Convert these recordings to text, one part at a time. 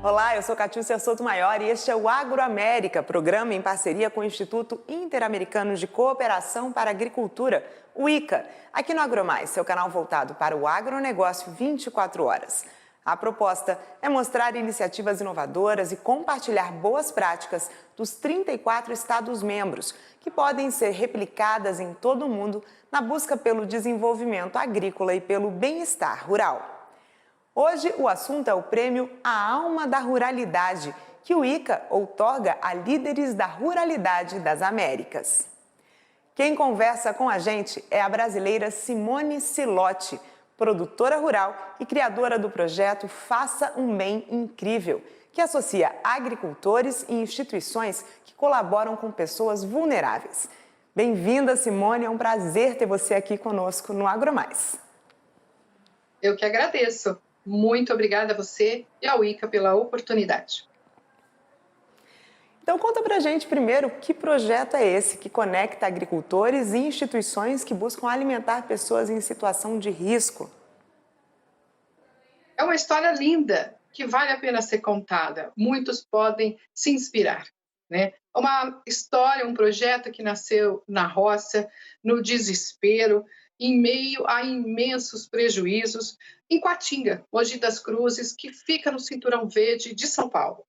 Olá, eu sou Catiúcia Sotomayor e este é o Agroamérica, programa em parceria com o Instituto Interamericano de Cooperação para a Agricultura, o ICA, aqui no AgroMais, seu canal voltado para o agronegócio 24 horas. A proposta é mostrar iniciativas inovadoras e compartilhar boas práticas dos 34 Estados-membros, que podem ser replicadas em todo o mundo na busca pelo desenvolvimento agrícola e pelo bem-estar rural. Hoje o assunto é o prêmio A Alma da Ruralidade, que o ICA outorga a líderes da ruralidade das Américas. Quem conversa com a gente é a brasileira Simone Silotti, produtora rural e criadora do projeto Faça um Bem Incrível, que associa agricultores e instituições que colaboram com pessoas vulneráveis. Bem-vinda, Simone, é um prazer ter você aqui conosco no AgroMais. Eu que agradeço. Muito obrigada a você e ao ICA pela oportunidade. Então conta pra gente primeiro que projeto é esse que conecta agricultores e instituições que buscam alimentar pessoas em situação de risco. É uma história linda que vale a pena ser contada. Muitos podem se inspirar, né? Uma história, um projeto que nasceu na roça, no desespero, em meio a imensos prejuízos, em Quatinga, Mogi das Cruzes, que fica no Cinturão Verde de São Paulo.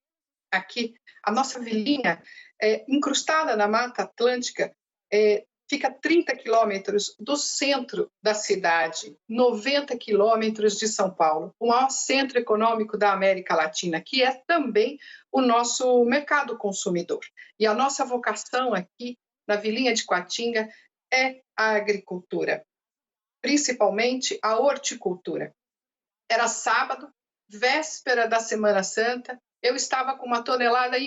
Aqui, a nossa vilinha, incrustada na Mata Atlântica, fica a 30 quilômetros do centro da cidade, 90 quilômetros de São Paulo, o maior centro econômico da América Latina, que é também o nosso mercado consumidor. E a nossa vocação aqui, na vilinha de Quatinga, é a agricultura, principalmente a horticultura. Era sábado, véspera da Semana Santa, eu estava com 1,5 toneladas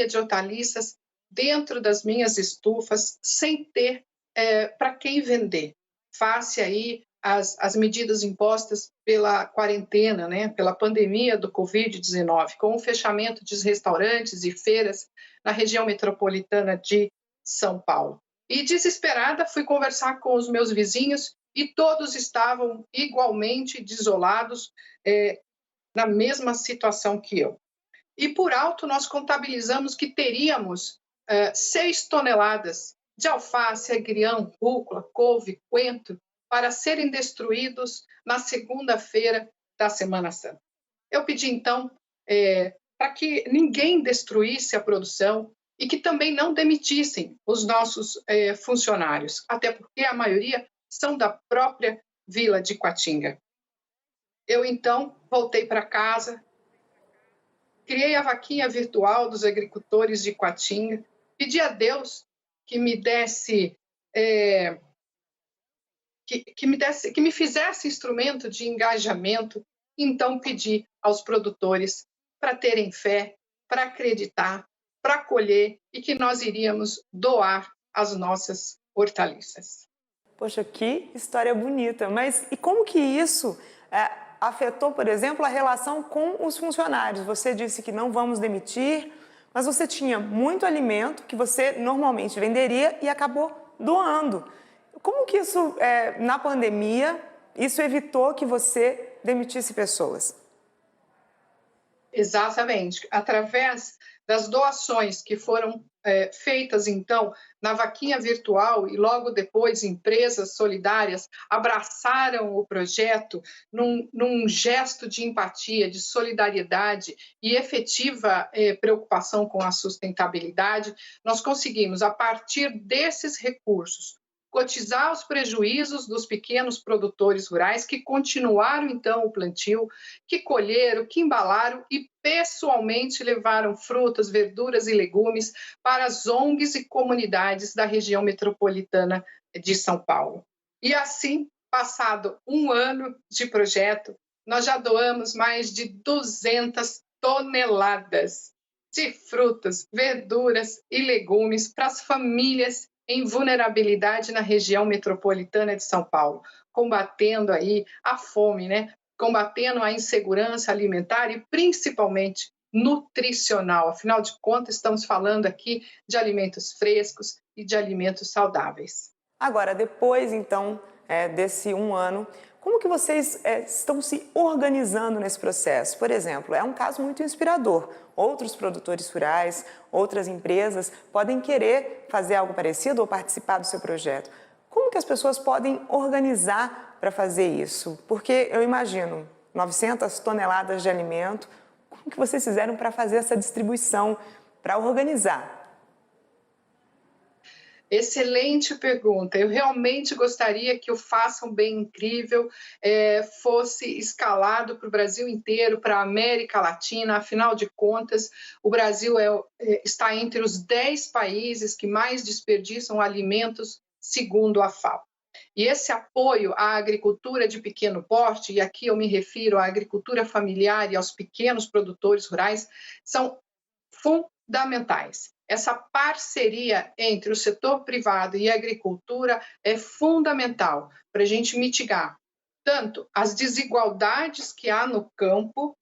de hortaliças dentro das minhas estufas, sem ter para quem vender. Face aí as medidas impostas pela quarentena, né, pela pandemia do Covid-19, com o fechamento de restaurantes e feiras na região metropolitana de São Paulo. E desesperada, fui conversar com os meus vizinhos e todos estavam igualmente desolados, na mesma situação que eu. E por alto nós contabilizamos que teríamos 6 toneladas de alface, agrião, rúcula, couve, coentro, para serem destruídos na segunda-feira da Semana Santa. Eu pedi então para que ninguém destruísse a produção e que também não demitissem os nossos funcionários, até porque a maioria são da própria vila de Quatinga. Eu, então, voltei para casa, criei a vaquinha virtual dos agricultores de Quatinga, pedi a Deus que me desse, que me fizesse instrumento de engajamento, então pedi aos produtores para terem fé, para acreditar, para colher e que nós iríamos doar as nossas hortaliças. Poxa, que história bonita, mas e como que isso afetou, por exemplo, a relação com os funcionários? Você disse que não vamos demitir, mas você tinha muito alimento que você normalmente venderia e acabou doando. Como que isso, na pandemia, isso evitou que você demitisse pessoas? Exatamente. Através das doações que foram feitas, então, na vaquinha virtual e logo depois empresas solidárias abraçaram o projeto num gesto de empatia, de solidariedade e efetiva preocupação com a sustentabilidade, nós conseguimos, a partir desses recursos, cotizar os prejuízos dos pequenos produtores rurais que continuaram, então, o plantio, que colheram, que embalaram e pessoalmente levaram frutas, verduras e legumes para as ONGs e comunidades da região metropolitana de São Paulo. E assim, passado 1 ano de projeto, nós já doamos mais de 200 toneladas de frutas, verduras e legumes para as famílias em vulnerabilidade na região metropolitana de São Paulo, combatendo aí a fome, né? Combatendo a insegurança alimentar e principalmente nutricional. Afinal de contas, estamos falando aqui de alimentos frescos e de alimentos saudáveis. Agora, depois, então, desse 1 ano, Como que vocês estão se organizando nesse processo? Por exemplo, é um caso muito inspirador. Outros produtores rurais, outras empresas podem querer fazer algo parecido ou participar do seu projeto. Como que as pessoas podem organizar para fazer isso? Porque eu imagino 900 toneladas de alimento. Como que vocês fizeram para fazer essa distribuição, para organizar? Excelente pergunta. Eu realmente gostaria que o Faça um Bem Incrível fosse escalado para o Brasil inteiro, para a América Latina. Afinal de contas, o Brasil está entre os 10 países que mais desperdiçam alimentos, segundo a FAO. E esse apoio à agricultura de pequeno porte, e aqui eu me refiro à agricultura familiar e aos pequenos produtores rurais, são fundamentais. Essa parceria entre o setor privado e a agricultura é fundamental para a gente mitigar tanto as desigualdades que há no campo,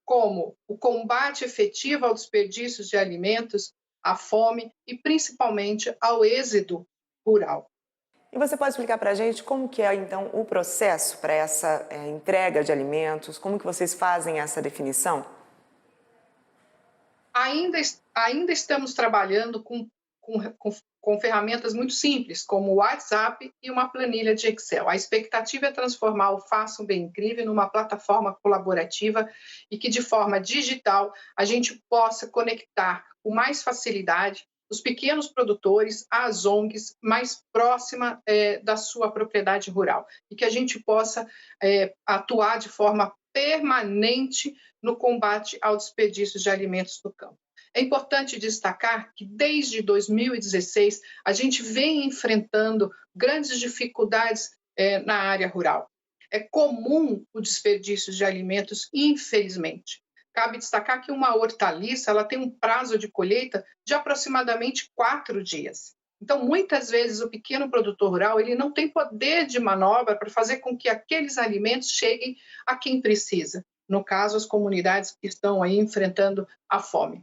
como o combate efetivo ao desperdício de alimentos, à fome e principalmente ao êxodo rural. E você pode explicar para a gente como que é, então, o processo para essa entrega de alimentos? Como que vocês fazem essa definição? Ainda estamos trabalhando com ferramentas muito simples, como o WhatsApp e uma planilha de Excel. A expectativa é transformar o Faça um Bem Incrível numa plataforma colaborativa e que, de forma digital, a gente possa conectar com mais facilidade os pequenos produtores às ONGs mais próxima da sua propriedade rural e que a gente possa atuar de forma permanente no combate ao desperdício de alimentos no campo. É importante destacar que, desde 2016, a gente vem enfrentando grandes dificuldades na área rural. É comum o desperdício de alimentos, infelizmente. Cabe destacar que uma hortaliça ela tem um prazo de colheita de aproximadamente 4 dias. Então, muitas vezes, o pequeno produtor rural ele não tem poder de manobra para fazer com que aqueles alimentos cheguem a quem precisa. No caso, as comunidades que estão aí enfrentando a fome.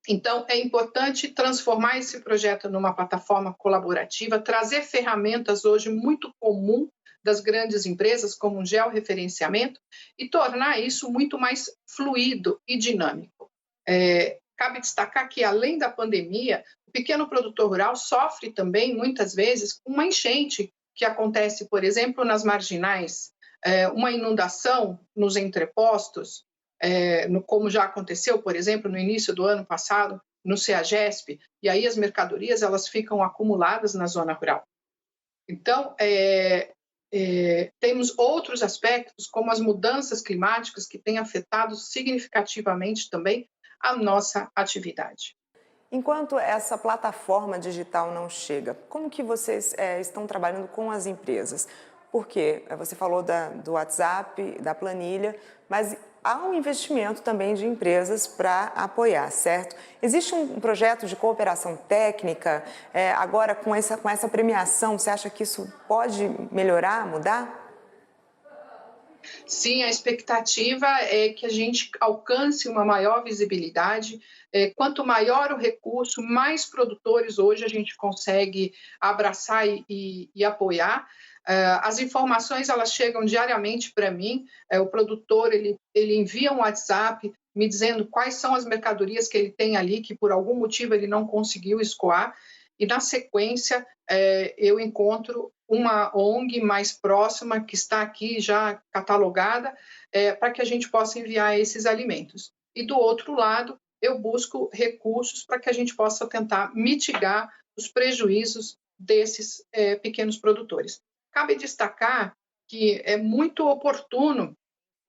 Então, é importante transformar esse projeto numa plataforma colaborativa, trazer ferramentas hoje muito comum das grandes empresas, como um georreferenciamento, e tornar isso muito mais fluido e dinâmico. Cabe destacar que, além da pandemia, o pequeno produtor rural sofre também, muitas vezes, com uma enchente que acontece, por exemplo, nas marginais, uma inundação nos entrepostos, como já aconteceu, por exemplo, no início do ano passado, no CEAGESP, e aí as mercadorias elas ficam acumuladas na zona rural. Então, temos outros aspectos, como as mudanças climáticas, que têm afetado significativamente também a nossa atividade. Enquanto essa plataforma digital não chega, como que vocês estão trabalhando com as empresas? Porque você falou do WhatsApp, da planilha, mas há um investimento também de empresas para apoiar, certo? Existe um projeto de cooperação técnica, agora com essa premiação, você acha que isso pode melhorar, mudar? Sim, a expectativa é que a gente alcance uma maior visibilidade. Quanto maior o recurso, mais produtores hoje a gente consegue abraçar e apoiar. As informações elas chegam diariamente para mim. O produtor ele envia um WhatsApp me dizendo quais são as mercadorias que ele tem ali que por algum motivo ele não conseguiu escoar. E na sequência eu encontro uma ONG mais próxima que está aqui já catalogada para que a gente possa enviar esses alimentos. E do outro lado, eu busco recursos para que a gente possa tentar mitigar os prejuízos desses pequenos produtores. Cabe destacar que é muito oportuno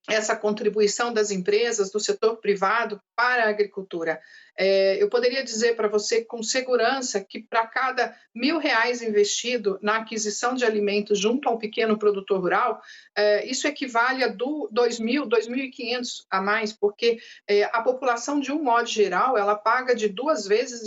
essa contribuição das empresas, do setor privado para a agricultura. Eu poderia dizer para você com segurança que para cada R$ 1.000 investido na aquisição de alimentos junto ao pequeno produtor rural, isso equivale a 2.000, 2.500 a mais, porque a população, de um modo geral, ela paga de 2,5 vezes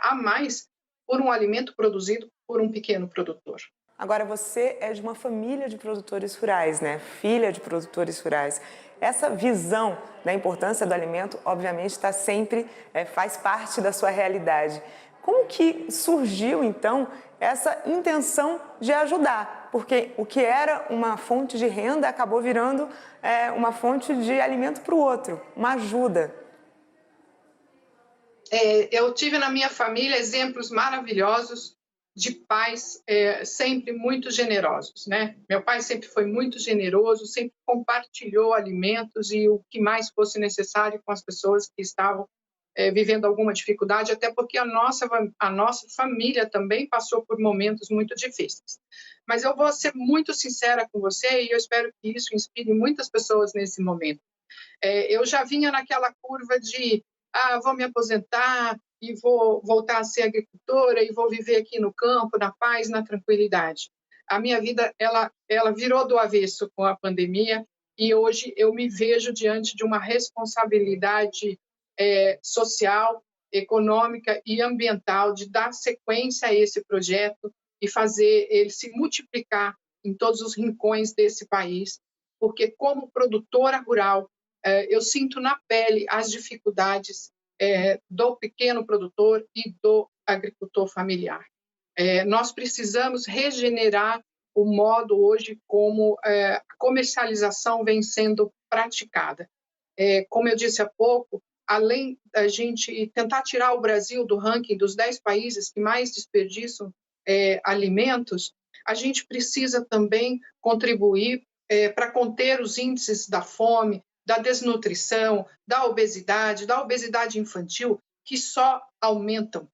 a mais por um alimento produzido por um pequeno produtor. Agora, você é de uma família de produtores rurais, né? Filha de produtores rurais. Essa visão da importância do alimento, obviamente, está sempre, faz parte da sua realidade. Como que surgiu, então, essa intenção de ajudar? Porque o que era uma fonte de renda acabou virando uma fonte de alimento para o outro, uma ajuda. Eu tive na minha família exemplos maravilhosos de pais sempre muito generosos, né? Meu pai sempre foi muito generoso, sempre compartilhou alimentos e o que mais fosse necessário com as pessoas que estavam vivendo alguma dificuldade, até porque a nossa família também passou por momentos muito difíceis. Mas eu vou ser muito sincera com você e eu espero que isso inspire muitas pessoas nesse momento. Eu já vinha naquela curva de vou me aposentar e vou voltar a ser agricultora e vou viver aqui no campo, na paz, na tranquilidade. A minha vida ela virou do avesso com a pandemia e hoje eu me vejo diante de uma responsabilidade social, econômica e ambiental de dar sequência a esse projeto e fazer ele se multiplicar em todos os rincões desse país, porque como produtora rural eu sinto na pele as dificuldades do pequeno produtor e do agricultor familiar. Nós precisamos regenerar o modo hoje como a comercialização vem sendo praticada. Como eu disse há pouco, além da gente tentar tirar o Brasil do ranking dos 10 países que mais desperdiçam alimentos, a gente precisa também contribuir para conter os índices da fome, da desnutrição, da obesidade infantil, que só aumentam.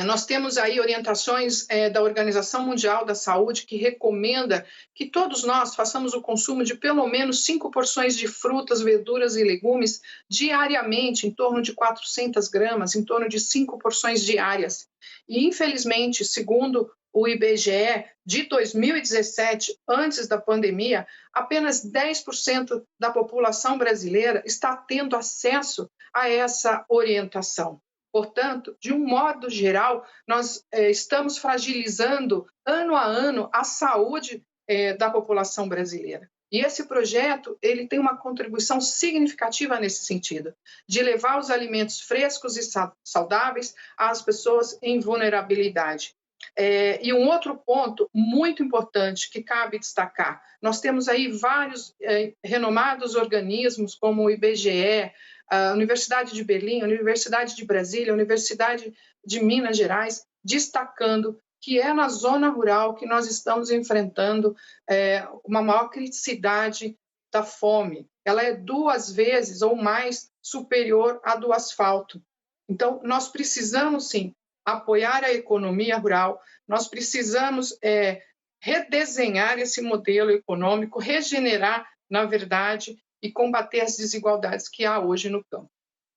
Nós temos aí orientações da Organização Mundial da Saúde que recomenda que todos nós façamos o consumo de pelo menos 5 porções de frutas, verduras e legumes diariamente, em torno de 400 gramas, em torno de 5 porções diárias. E, infelizmente, segundo o IBGE, de 2017, antes da pandemia, apenas 10% da população brasileira está tendo acesso a essa orientação. Portanto, de um modo geral, nós estamos fragilizando ano a ano a saúde da população brasileira. E esse projeto ele tem uma contribuição significativa nesse sentido, de levar os alimentos frescos e saudáveis às pessoas em vulnerabilidade. E um outro ponto muito importante que cabe destacar, nós temos aí vários renomados organismos como o IBGE, a Universidade de Berlim, a Universidade de Brasília, a Universidade de Minas Gerais, destacando que é na zona rural que nós estamos enfrentando uma maior criticidade da fome. Ela é 2 vezes ou mais superior à do asfalto. Então, nós precisamos, sim, apoiar a economia rural, nós precisamos redesenhar esse modelo econômico, regenerar, na verdade, e combater as desigualdades que há hoje no campo.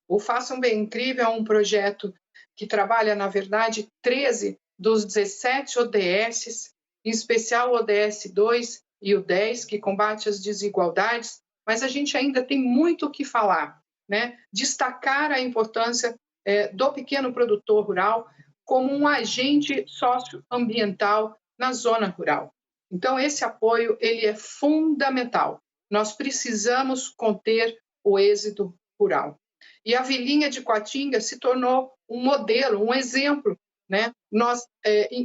O Faça um Bem Incrível é um projeto que trabalha, na verdade, 13 dos 17 ODSs, em especial o ODS 2 e o 10, que combate as desigualdades, mas a gente ainda tem muito o que falar, né? Destacar a importância do pequeno produtor rural como um agente socioambiental na zona rural. Então, esse apoio ele é fundamental. Nós precisamos conter o êxodo rural. E a Vilinha de Coatinga se tornou um modelo, um exemplo, né? Nós,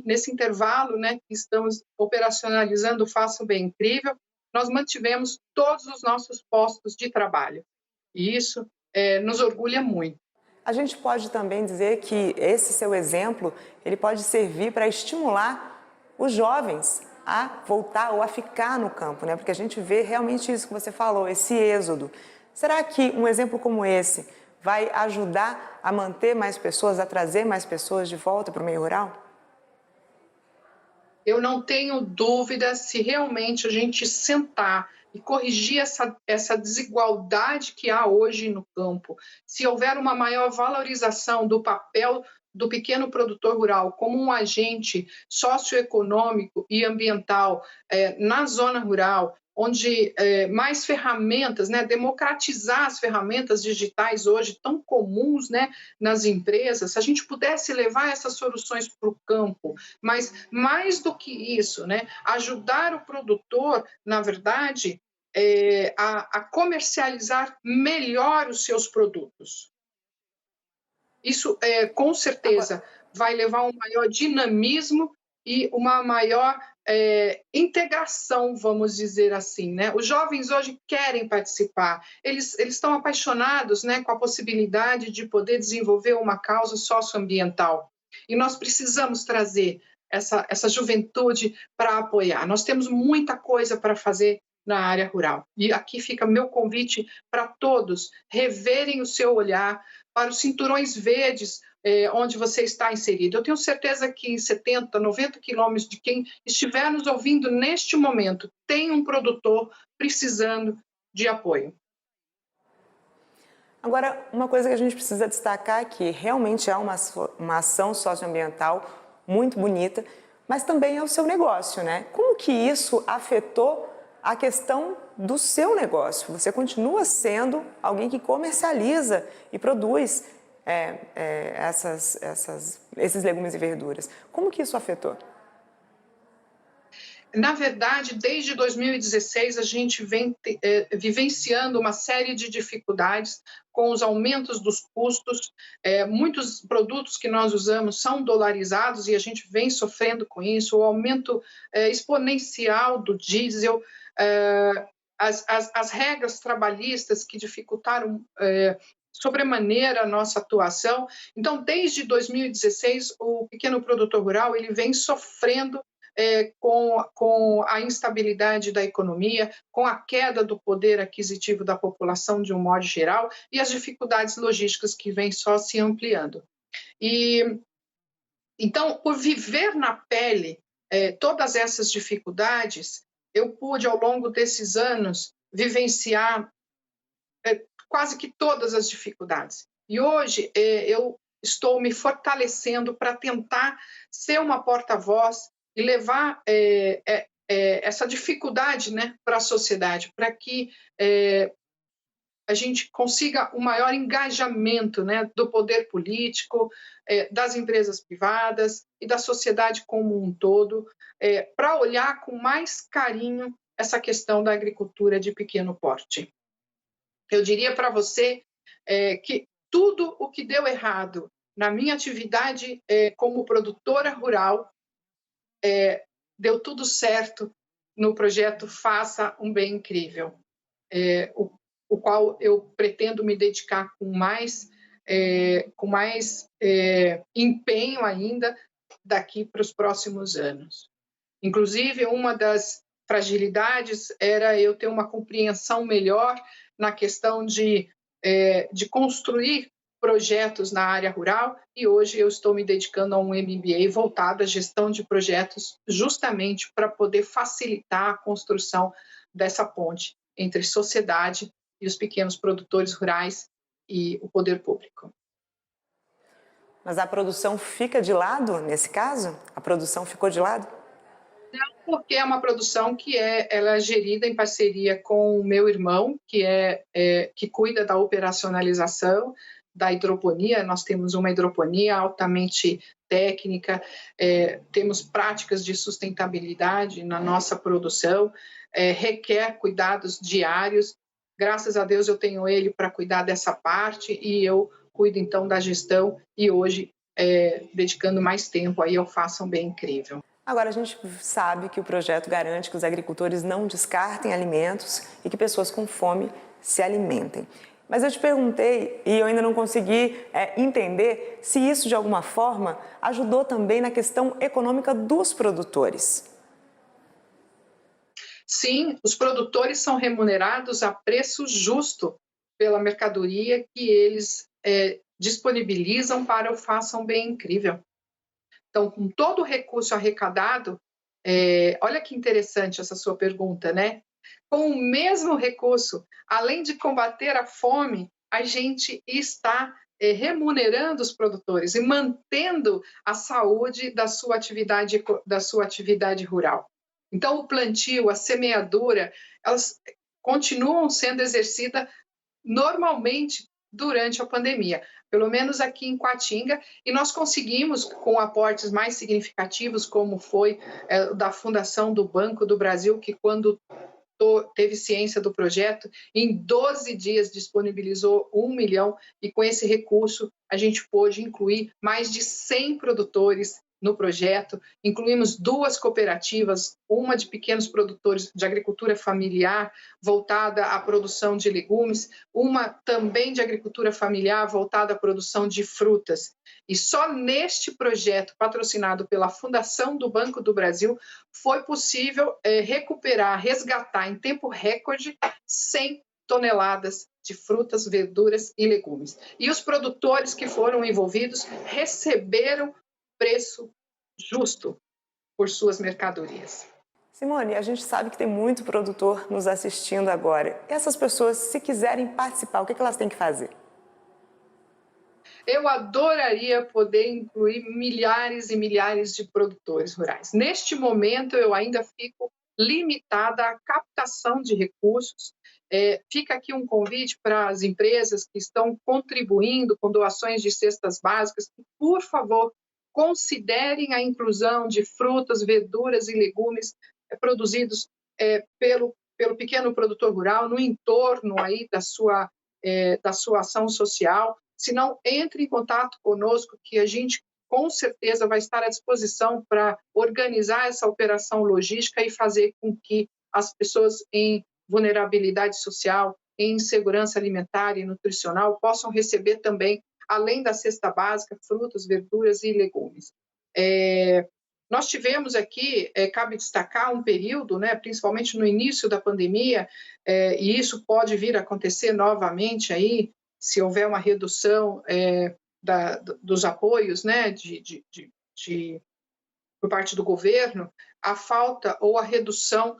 nesse intervalo, né, que estamos operacionalizando o Faça um Bem Incrível, nós mantivemos todos os nossos postos de trabalho. E isso nos orgulha muito. A gente pode também dizer que esse seu exemplo, ele pode servir para estimular os jovens a voltar ou a ficar no campo, né? Porque a gente vê realmente isso que você falou, esse êxodo. Será que um exemplo como esse vai ajudar a manter mais pessoas, a trazer mais pessoas de volta para o meio rural? Eu não tenho dúvida se realmente a gente sentar e corrigir essa desigualdade que há hoje no campo, se houver uma maior valorização do papel do pequeno produtor rural como um agente socioeconômico e ambiental na zona rural, onde mais ferramentas, né, democratizar as ferramentas digitais hoje tão comuns, né, nas empresas, se a gente pudesse levar essas soluções para o campo, mas mais do que isso, né, ajudar o produtor, na verdade, a comercializar melhor os seus produtos. Isso, com certeza, vai levar um maior dinamismo e uma maior integração, vamos dizer assim, né? Os jovens hoje querem participar, eles estão apaixonados, né, com a possibilidade de poder desenvolver uma causa socioambiental. E nós precisamos trazer essa juventude para apoiar. Nós temos muita coisa para fazer na área rural. E aqui fica meu convite para todos reverem o seu olhar para os cinturões verdes onde você está inserido. Eu tenho certeza que em 70, 90 quilômetros de quem estiver nos ouvindo neste momento, tem um produtor precisando de apoio. Agora, uma coisa que a gente precisa destacar é que realmente é uma ação socioambiental muito bonita, mas também é o seu negócio, né? Como que isso afetou a questão do seu negócio? Você continua sendo alguém que comercializa e produz esses legumes e verduras. Como que isso afetou? Na verdade, desde 2016, a gente vem vivenciando uma série de dificuldades com os aumentos dos custos. Muitos produtos que nós usamos são dolarizados e a gente vem sofrendo com isso. O aumento exponencial do diesel, as regras trabalhistas que dificultaram sobremaneira a nossa atuação. Então, desde 2016, o pequeno produtor rural ele vem sofrendo com a instabilidade da economia, com a queda do poder aquisitivo da população de um modo geral e as dificuldades logísticas que vêm só se ampliando. E então, por viver na pele todas essas dificuldades, eu pude, ao longo desses anos, vivenciar quase que todas as dificuldades. E hoje eu estou me fortalecendo para tentar ser uma porta-voz e levar essa dificuldade, né, para a sociedade, para que a gente consiga um maior engajamento, né, do poder político, das empresas privadas e da sociedade como um todo, para olhar com mais carinho essa questão da agricultura de pequeno porte. Eu diria para você que tudo o que deu errado na minha atividade como produtora rural deu tudo certo no projeto Faça um Bem Incrível, o qual eu pretendo me dedicar com mais empenho ainda daqui para os próximos anos. Inclusive, uma das fragilidades era eu ter uma compreensão melhor na questão de construir projetos na área rural, e hoje eu estou me dedicando a um MBA voltado à gestão de projetos, justamente para poder facilitar a construção dessa ponte entre sociedade e os pequenos produtores rurais e o poder público. Mas a produção fica de lado nesse caso? A produção ficou de lado? Não, porque é uma produção que ela é gerida em parceria com o meu irmão, que cuida da operacionalização da hidroponia. Nós temos uma hidroponia altamente técnica, temos práticas de sustentabilidade na nossa produção, requer cuidados diários. Graças a Deus eu tenho ele para cuidar dessa parte e eu cuido então da gestão e hoje dedicando mais tempo aí ao Faça um Bem Incrível. Agora, a gente sabe que o projeto garante que os agricultores não descartem alimentos e que pessoas com fome se alimentem. Mas eu te perguntei, e eu ainda não consegui entender, se isso de alguma forma ajudou também na questão econômica dos produtores. Sim, os produtores são remunerados a preço justo pela mercadoria que eles disponibilizam para o Faça um Bem Incrível. Então, com todo o recurso arrecadado, olha que interessante essa sua pergunta, né? Com o mesmo recurso, além de combater a fome, a gente está remunerando os produtores e mantendo a saúde da sua atividade rural. Então, o plantio, a semeadura, elas continuam sendo exercidas normalmente durante a pandemia, pelo menos aqui em Caatinga, e nós conseguimos, com aportes mais significativos, como foi da Fundação do Banco do Brasil, que quando teve ciência do projeto, em 12 dias disponibilizou 1 milhão e com esse recurso a gente pôde incluir mais de 100 produtores no projeto, incluímos 2 cooperativas, uma de pequenos produtores de agricultura familiar voltada à produção de legumes, uma também de agricultura familiar voltada à produção de frutas. E só neste projeto, patrocinado pela Fundação do Banco do Brasil, foi possível recuperar, resgatar em tempo recorde 100 toneladas de frutas, verduras e legumes. E os produtores que foram envolvidos receberam preço justo por suas mercadorias. Simone, a gente sabe que tem muito produtor nos assistindo agora. Essas pessoas, se quiserem participar, o que elas têm que fazer? Eu adoraria poder incluir milhares e milhares de produtores rurais. Neste momento, eu ainda fico limitada à captação de recursos. Fica aqui um convite para as empresas que estão contribuindo com doações de cestas básicas, que, por favor, considerem a inclusão de frutas, verduras e legumes produzidos pelo pequeno produtor rural no entorno aí da sua ação social. Se não, entre em contato conosco, que a gente com certeza vai estar à disposição para organizar essa operação logística e fazer com que as pessoas em vulnerabilidade social, em insegurança alimentar e nutricional possam receber também, além da cesta básica, frutas, verduras e legumes. Nós tivemos aqui, cabe destacar um período, né, principalmente no início da pandemia, e isso pode vir a acontecer novamente aí, se houver uma redução dos apoios, né, por parte do governo, a falta ou a redução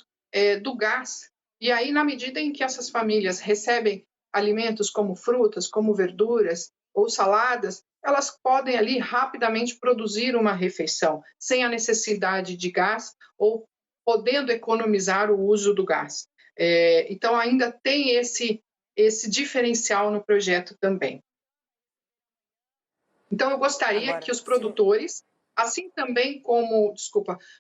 do gás. E aí, na medida em que essas famílias recebem alimentos como frutas, como verduras ou saladas, elas podem ali rapidamente produzir uma refeição, sem a necessidade de gás ou podendo economizar o uso do gás. Então, ainda tem esse diferencial no projeto também. Então, eu gostaria que os produtores, assim também como,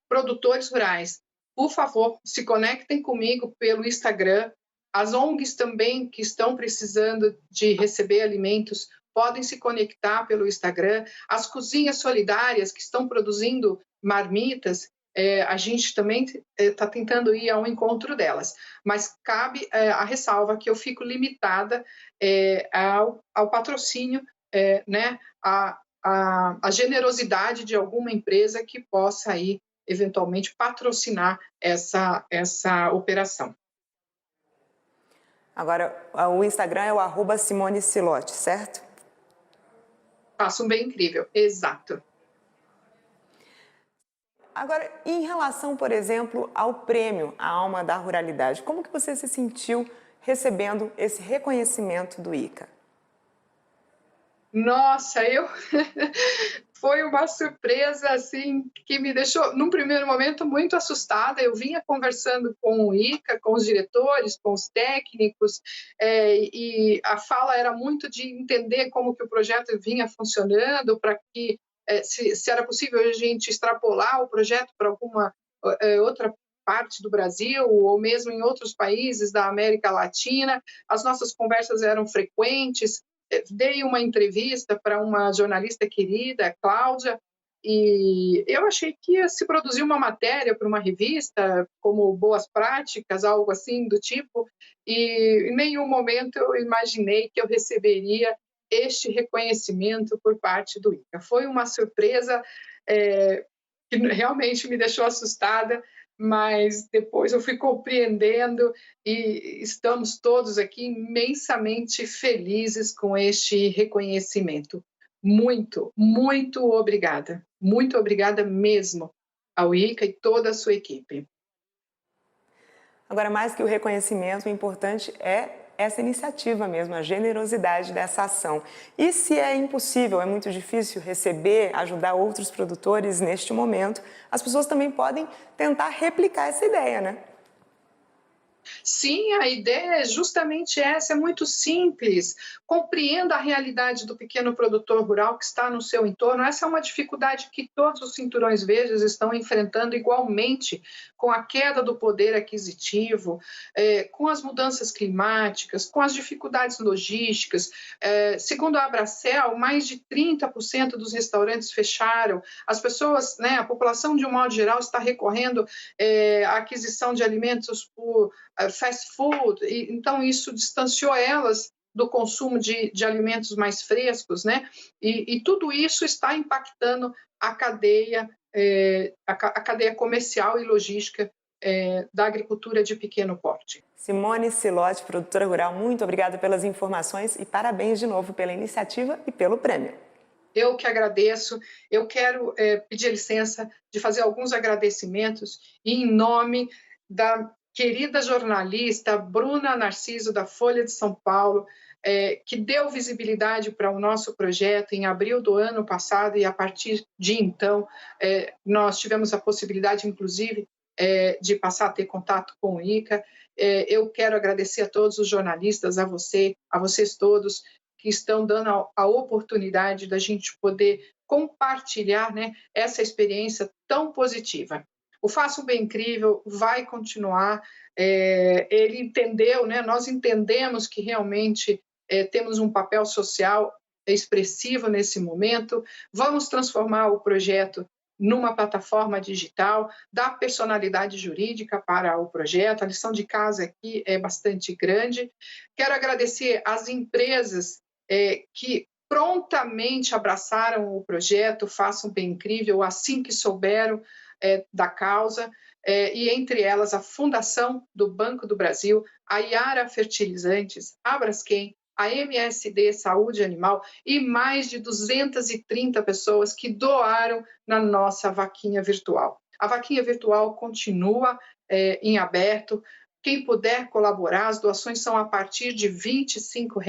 produtores rurais, por favor, se conectem comigo pelo Instagram. As ONGs também que estão precisando de receber alimentos podem se conectar pelo Instagram. As cozinhas solidárias que estão produzindo marmitas, a gente também está tentando ir ao encontro delas. Mas cabe a ressalva que eu fico limitada ao patrocínio, né, a generosidade de alguma empresa que possa aí, eventualmente, patrocinar essa operação. Agora, o Instagram é o @Simone Silotti, certo? Faço um bem incrível, exato. Agora, em relação, por exemplo, ao prêmio A Alma da Ruralidade, como que você se sentiu recebendo esse reconhecimento do ICA? Nossa, foi uma surpresa assim que me deixou, num primeiro momento, muito assustada. Eu vinha conversando com o ICA, com os diretores, com os técnicos, e a fala era muito de entender como que o projeto vinha funcionando, para que se era possível a gente extrapolar o projeto para alguma outra parte do Brasil, ou mesmo em outros países da América Latina. As nossas conversas eram frequentes. Dei uma entrevista para uma jornalista querida, Cláudia, e eu achei que ia se produzir uma matéria para uma revista, como Boas Práticas, algo assim do tipo, e em nenhum momento eu imaginei que eu receberia este reconhecimento por parte do ICA. Foi uma surpresa que realmente me deixou assustada, mas depois eu fui compreendendo e estamos todos aqui imensamente felizes com este reconhecimento. Muito, muito obrigada. Muito obrigada mesmo ao ICA e toda a sua equipe. Agora, mais que o reconhecimento, o importante é essa iniciativa mesmo, a generosidade dessa ação. E se é impossível, é muito difícil receber, ajudar outros produtores neste momento, as pessoas também podem tentar replicar essa ideia, né? Sim, a ideia é justamente essa, é muito simples. Compreenda a realidade do pequeno produtor rural que está no seu entorno. Essa é uma dificuldade que todos os cinturões verdes estão enfrentando igualmente, com a queda do poder aquisitivo, com as mudanças climáticas, com as dificuldades logísticas. Segundo a Abracel, mais de 30% dos restaurantes fecharam. As pessoas, né, a população de um modo geral está recorrendo à aquisição de alimentos por fast food, então isso distanciou elas do consumo de alimentos mais frescos, né? E tudo isso está impactando a cadeia, a cadeia comercial e logística da agricultura de pequeno porte. Simone Silotti, produtora rural, muito obrigada pelas informações e parabéns de novo pela iniciativa e pelo prêmio. Eu que agradeço, eu quero pedir licença de fazer alguns agradecimentos em nome da querida jornalista Bruna Narciso, da Folha de São Paulo, que deu visibilidade para o nosso projeto em abril do ano passado e a partir de então nós tivemos a possibilidade, inclusive, de passar a ter contato com o ICA. Eu quero agradecer a todos os jornalistas, a vocês todos, que estão dando a oportunidade da gente poder compartilhar, né, essa experiência tão positiva. O Faça um Bem Incrível vai continuar, ele entendeu, né, nós entendemos que realmente temos um papel social expressivo nesse momento, vamos transformar o projeto numa plataforma digital, dar personalidade jurídica para o projeto, a lição de casa aqui é bastante grande. Quero agradecer às empresas que prontamente abraçaram o projeto Faça um Bem Incrível, assim que souberam da causa, e entre elas a Fundação do Banco do Brasil, a Yara Fertilizantes, a Braskem, a MSD Saúde Animal e mais de 230 pessoas que doaram na nossa vaquinha virtual. A vaquinha virtual continua em aberto. Quem puder colaborar, as doações são a partir de R$ 25.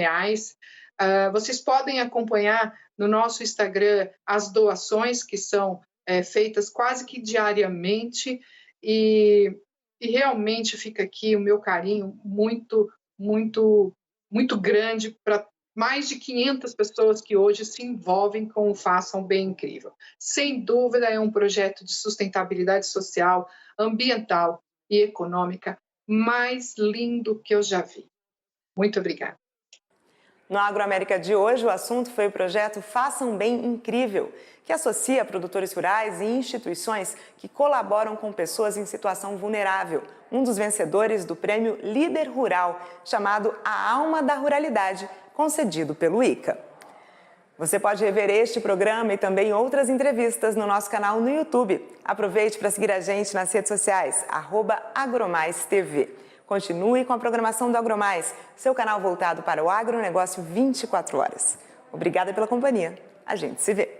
Vocês podem acompanhar no nosso Instagram as doações que são feitas quase que diariamente e realmente fica aqui o meu carinho muito, muito, muito grande para mais de 500 pessoas que hoje se envolvem com o Faça um Bem Incrível. Sem dúvida, é um projeto de sustentabilidade social, ambiental e econômica mais lindo que eu já vi. Muito obrigada. No Agroamérica de hoje, o assunto foi o projeto Faça um Bem Incrível, que associa produtores rurais e instituições que colaboram com pessoas em situação vulnerável. Um dos vencedores do prêmio Líder Rural, chamado A Alma da Ruralidade, concedido pelo ICA. Você pode rever este programa e também outras entrevistas no nosso canal no YouTube. Aproveite para seguir a gente nas redes sociais, @AgroMaisTV. Continue com a programação do AgroMais, seu canal voltado para o agronegócio 24 horas. Obrigada pela companhia. A gente se vê.